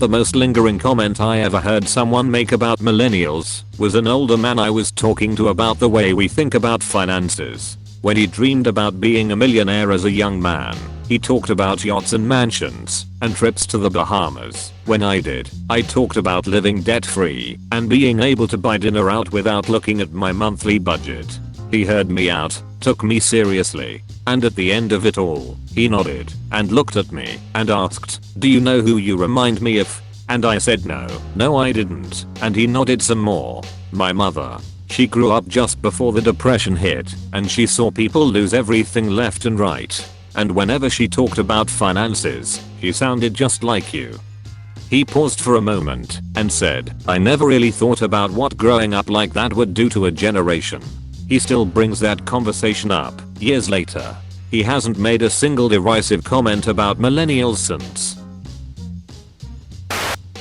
the most lingering comment I ever heard someone make about millennials was an older man I was talking to about the way we think about finances. When he dreamed about being a millionaire as a young man, he talked about yachts and mansions and trips to the Bahamas. When I did, I talked about living debt-free and being able to buy dinner out without looking at my monthly budget. He heard me out, took me seriously, and at the end of it all, he nodded and looked at me and asked, "Do you know who you remind me of?" And I said no I didn't, and he nodded some more. My mother. She grew up just before the depression hit, and she saw people lose everything left and right. And whenever she talked about finances, she sounded just like you. He paused for a moment and said, "I never really thought about what growing up like that would do to a generation." He still brings that conversation up, years later. He hasn't made a single derisive comment about millennials since.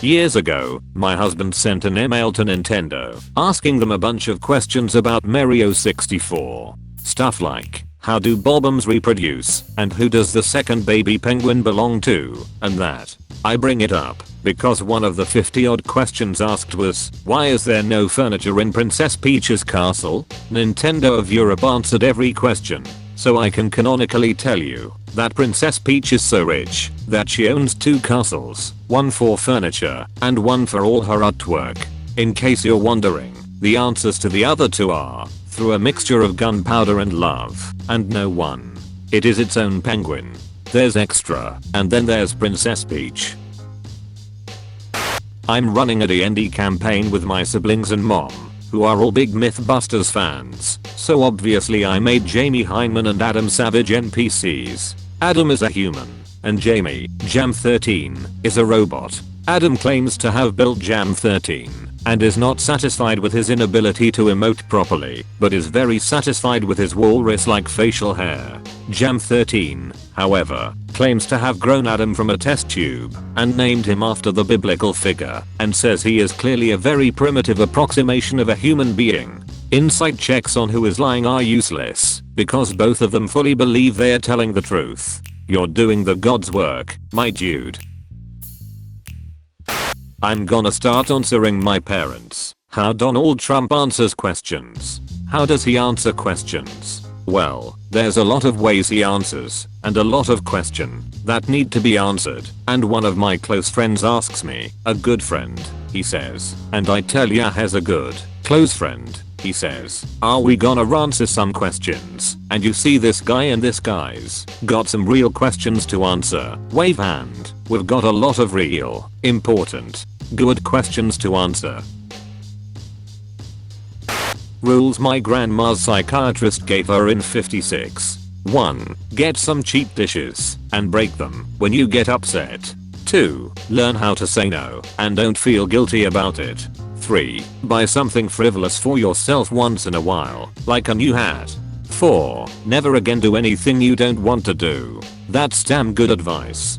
Years ago, my husband sent an email to Nintendo, asking them a bunch of questions about Mario 64. Stuff like, how do bobbums reproduce, and who does the second baby penguin belong to, and that. I bring it up because one of the 50 odd questions asked was, why is there no furniture in Princess Peach's castle? Nintendo of Europe answered every question, so I can canonically tell you that Princess Peach is so rich that she owns 2 castles, one for furniture and one for all her artwork. In case you're wondering, the answers to the other 2 are, through a mixture of gunpowder and love, and no one. It is its own penguin. There's extra, and then there's Princess Peach. I'm running a D&D campaign with my siblings and mom, who are all big Mythbusters fans, so obviously I made Jamie Hyneman and Adam Savage NPCs. Adam is a human, and Jamie, Jam 13, is a robot. Adam claims to have built Jam 13, and is not satisfied with his inability to emote properly, but is very satisfied with his walrus-like facial hair. Jam 13, however, claims to have grown Adam from a test tube and named him after the biblical figure, and says he is clearly a very primitive approximation of a human being. Insight checks on who is lying are useless, because both of them fully believe they are telling the truth. You're doing the God's work, my dude. I'm gonna start answering my parents. How Donald Trump answers questions. How does he answer questions? Well, there's a lot of ways he answers, and a lot of questions that need to be answered, and one of my close friends asks me, a good friend, he says, and I tell ya has a good, close friend, he says, are we gonna answer some questions? And you see this guy and this guy's got some real questions to answer. Wave hand. We've got a lot of real, important, good questions to answer. Rules my grandma's psychiatrist gave her in 56. 1. Get some cheap dishes and break them when you get upset. 2. Learn how to say no and don't feel guilty about it. 3. Buy something frivolous for yourself once in a while, like a new hat. 4. Never again do anything you don't want to do. That's damn good advice.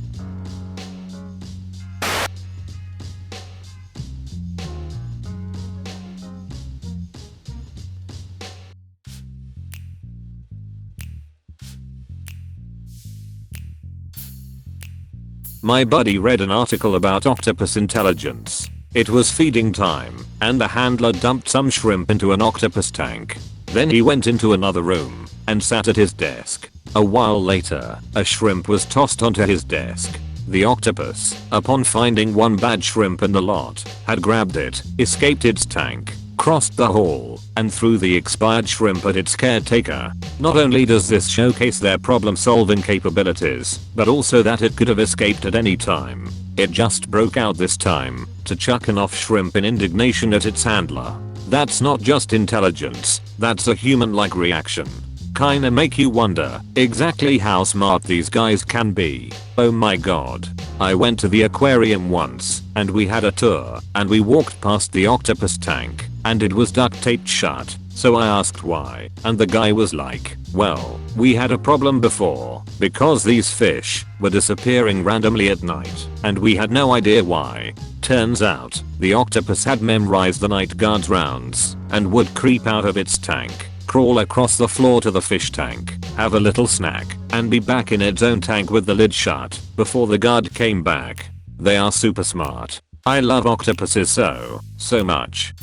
My buddy read an article about octopus intelligence. It was feeding time, and the handler dumped some shrimp into an octopus tank. Then he went into another room and sat at his desk. A while later, a shrimp was tossed onto his desk. The octopus, upon finding one bad shrimp in the lot, had grabbed it, escaped its tank, crossed the hall, and threw the expired shrimp at its caretaker. Not only does this showcase their problem-solving capabilities, but also that it could have escaped at any time. It just broke out this time to chuck an off shrimp in indignation at its handler. That's not just intelligence, that's a human-like reaction. Kinda make you wonder exactly how smart these guys can be. Oh my god. I went to the aquarium once, and we had a tour, and we walked past the octopus tank, and it was duct taped shut. So I asked why, and the guy was like, well, we had a problem before, because these fish were disappearing randomly at night, and we had no idea why. Turns out, the octopus had memorized the night guard's rounds, and would creep out of its tank, crawl across the floor to the fish tank, have a little snack, and be back in its own tank with the lid shut, before the guard came back. They are super smart. I love octopuses so much.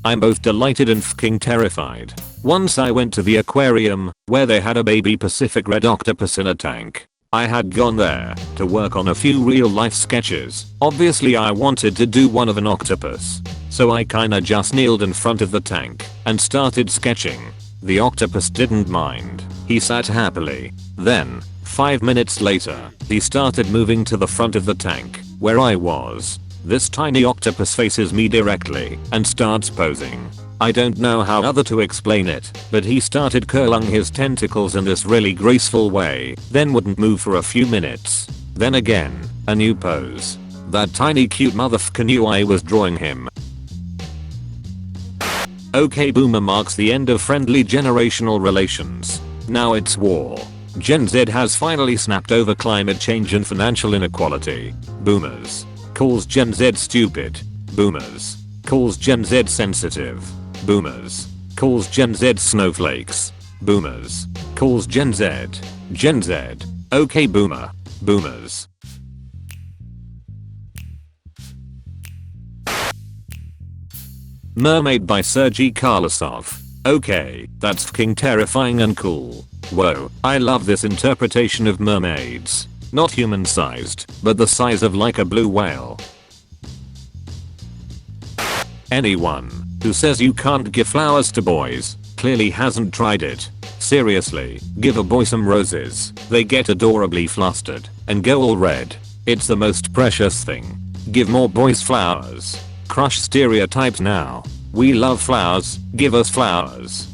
I'm both delighted and fucking terrified. Once I went to the aquarium where they had a baby Pacific red octopus in a tank. I had gone there to work on a few real life sketches. Obviously I wanted to do one of an octopus. So I kinda just kneeled in front of the tank and started sketching. The octopus didn't mind. He sat happily. Then, 5 minutes later, he started moving to the front of the tank where I was. This tiny octopus faces me directly and starts posing. I don't know how other to explain it, but he started curling his tentacles in this really graceful way, then wouldn't move for a few minutes. Then again, a new pose. That tiny cute motherfucker knew I was drawing him. Okay, boomer marks the end of friendly generational relations. Now it's war. Gen Z has finally snapped over climate change and financial inequality. Boomers. Calls Gen Z stupid. Boomers. Calls Gen Z sensitive. Boomers. Calls Gen Z snowflakes. Boomers. Calls Gen Z. Gen Z. Okay, boomer. Boomers. Mermaid by Sergei Karlasov. Okay, that's fucking terrifying and cool. Whoa, I love this interpretation of mermaids. Not human sized, but the size of like a blue whale. Anyone who says you can't give flowers to boys clearly hasn't tried it. Seriously, give a boy some roses, they get adorably flustered and go all red. It's the most precious thing. Give more boys flowers. Crush stereotypes now. We love flowers, give us flowers.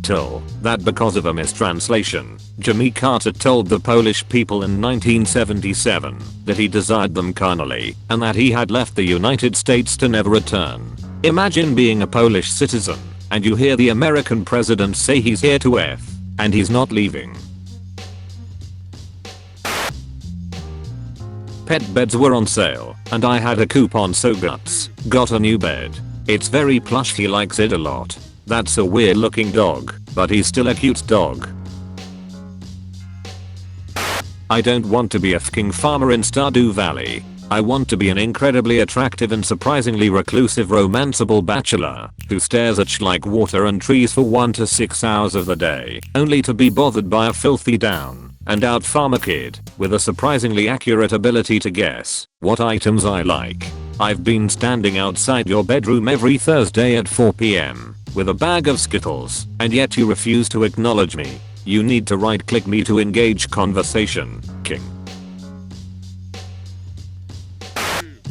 Till that because of a mistranslation, Jimmy Carter told the Polish people in 1977 that he desired them carnally and that he had left the United States to never return. Imagine being a Polish citizen and you hear the American president say he's here to F and he's not leaving. Pet beds were on sale and I had a coupon, so guts got a new bed. It's very plush, he likes it a lot. That's a weird looking dog, but he's still a cute dog. I don't want to be a fucking farmer in Stardew Valley. I want to be an incredibly attractive and surprisingly reclusive romanceable bachelor who stares at like water and trees for 1 to 6 hours of the day, only to be bothered by a filthy down and out farmer kid with a surprisingly accurate ability to guess what items I like. I've been standing outside your bedroom every Thursday at 4 PM with a bag of Skittles, and yet you refuse to acknowledge me. You need to right click me to engage conversation, king.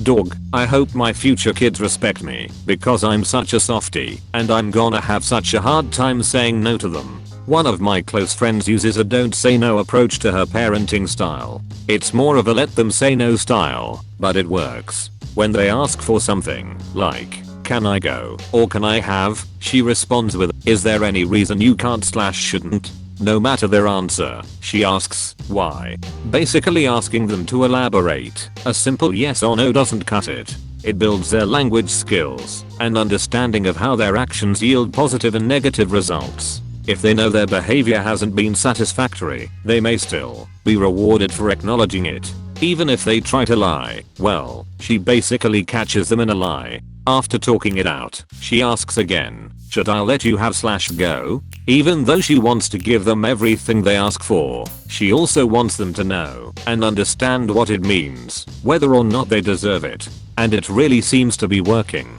Dog, I hope my future kids respect me because I'm such a softie and I'm gonna have such a hard time saying no to them. One of my close friends uses a don't say no approach to her parenting style. It's more of a let them say no style, but it works. When they ask for something, like, can I go or can I have, she responds with, is there any reason you can't / shouldn't? No matter their answer, she asks, why? Basically asking them to elaborate. A simple yes or no doesn't cut it. It builds their language skills and understanding of how their actions yield positive and negative results. If they know their behavior hasn't been satisfactory, they may still be rewarded for acknowledging it. Even if they try to lie, well, she basically catches them in a lie. After talking it out, she asks again, should I let you have / go? Even though she wants to give them everything they ask for, she also wants them to know and understand what it means, whether or not they deserve it. And it really seems to be working.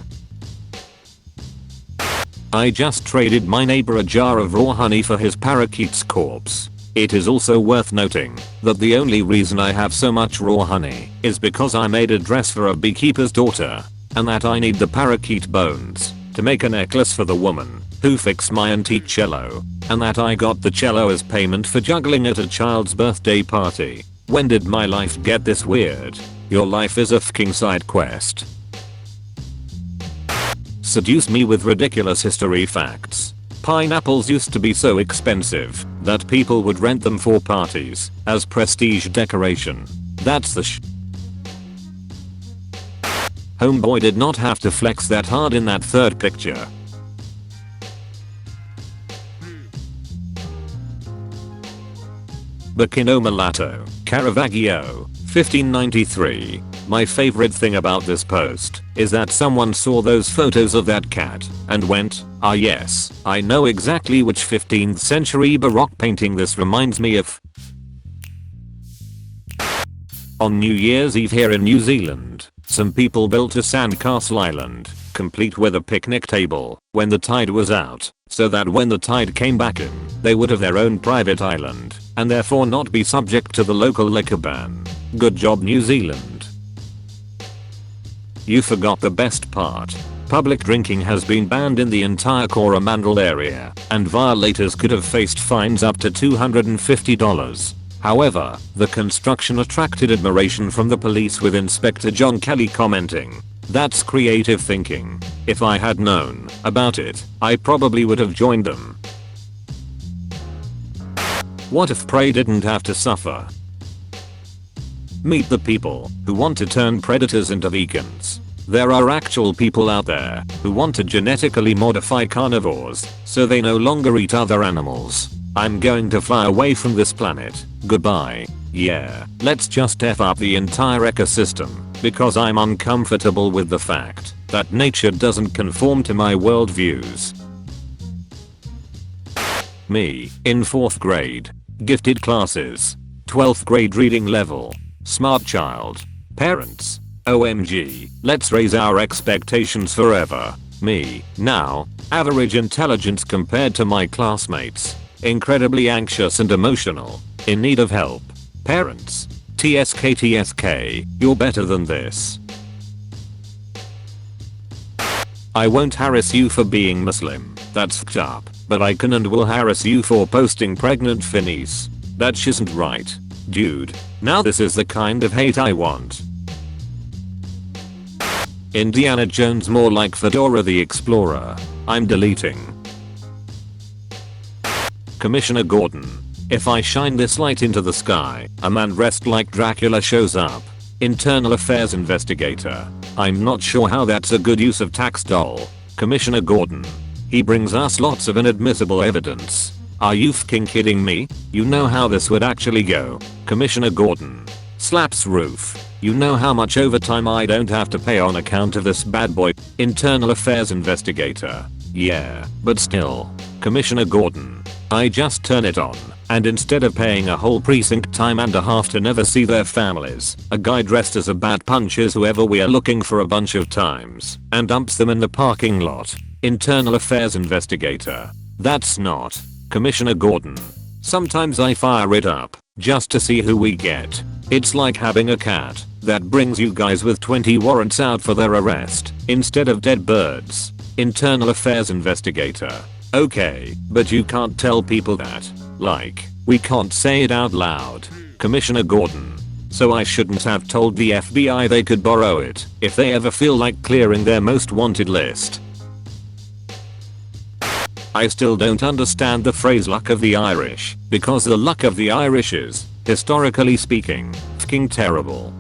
I just traded my neighbor a jar of raw honey for his parakeet's corpse. It is also worth noting that the only reason I have so much raw honey is because I made a dress for a beekeeper's daughter, and that I need the parakeet bones to make a necklace for the woman who fixed my antique cello, and that I got the cello as payment for juggling at a child's birthday party. When did my life get this weird? Your life is a fucking side quest. Seduce me with ridiculous history facts. Pineapples used to be so expensive that people would rent them for parties as prestige decoration. That's the Homeboy did not have to flex that hard in that third picture. Bacchino Mulatto, Caravaggio, 1593. My favorite thing about this post is that someone saw those photos of that cat and went, ah yes, I know exactly which 15th century Baroque painting this reminds me of. On New Year's Eve here in New Zealand, some people built a sandcastle island, complete with a picnic table, when the tide was out, so that when the tide came back in, they would have their own private island, and therefore not be subject to the local liquor ban. Good job, New Zealand. You forgot the best part. Public drinking has been banned in the entire Coromandel area, and violators could have faced fines up to $250. However, the construction attracted admiration from the police, with Inspector John Kelly commenting, "That's creative thinking. If I had known about it, I probably would have joined them." What if prey didn't have to suffer? Meet the people who want to turn predators into vegans. There are actual people out there who want to genetically modify carnivores so they no longer eat other animals. I'm going to fly away from this planet. Goodbye. Yeah, let's just F up the entire ecosystem because I'm uncomfortable with the fact that nature doesn't conform to my worldviews. Me, in 4th grade. Gifted classes. 12th grade reading level. Smart child. Parents. OMG, let's raise our expectations forever. Me, now, average intelligence compared to my classmates. Incredibly anxious and emotional. In need of help. Parents. TSK, you're better than this. I won't harass you for being Muslim. That's fucked up. But I can and will harass you for posting pregnant finnies. That isn't right. Dude. Now this is the kind of hate I want. Indiana Jones more like Fedora the Explorer. I'm deleting. Commissioner Gordon. If I shine this light into the sky, a man dressed like Dracula shows up. Internal Affairs Investigator. I'm not sure how that's a good use of tax doll. Commissioner Gordon. He brings us lots of inadmissible evidence. Are you fking kidding me? You know how this would actually go. Commissioner Gordon. Slaps roof. You know how much overtime I don't have to pay on account of this bad boy. Internal Affairs Investigator. Yeah, but still. Commissioner Gordon. I just turn it on, and instead of paying a whole precinct time and a half to never see their families, a guy dressed as a bat punches whoever we are looking for a bunch of times, and dumps them in the parking lot. Internal Affairs Investigator. That's not. Commissioner Gordon. Sometimes I fire it up, just to see who we get. It's like having a cat that brings you guys with 20 warrants out for their arrest, instead of dead birds. Internal Affairs Investigator. Okay, but you can't tell people that. Like, we can't say it out loud. Commissioner Gordon. So I shouldn't have told the FBI they could borrow it if they ever feel like clearing their most wanted list. I still don't understand the phrase luck of the Irish, because the luck of the Irish is, historically speaking, fucking terrible.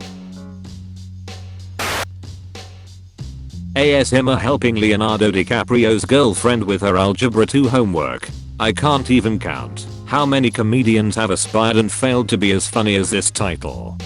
ASMR helping Leonardo DiCaprio's girlfriend with her Algebra 2 homework. I can't even count how many comedians have aspired and failed to be as funny as this title.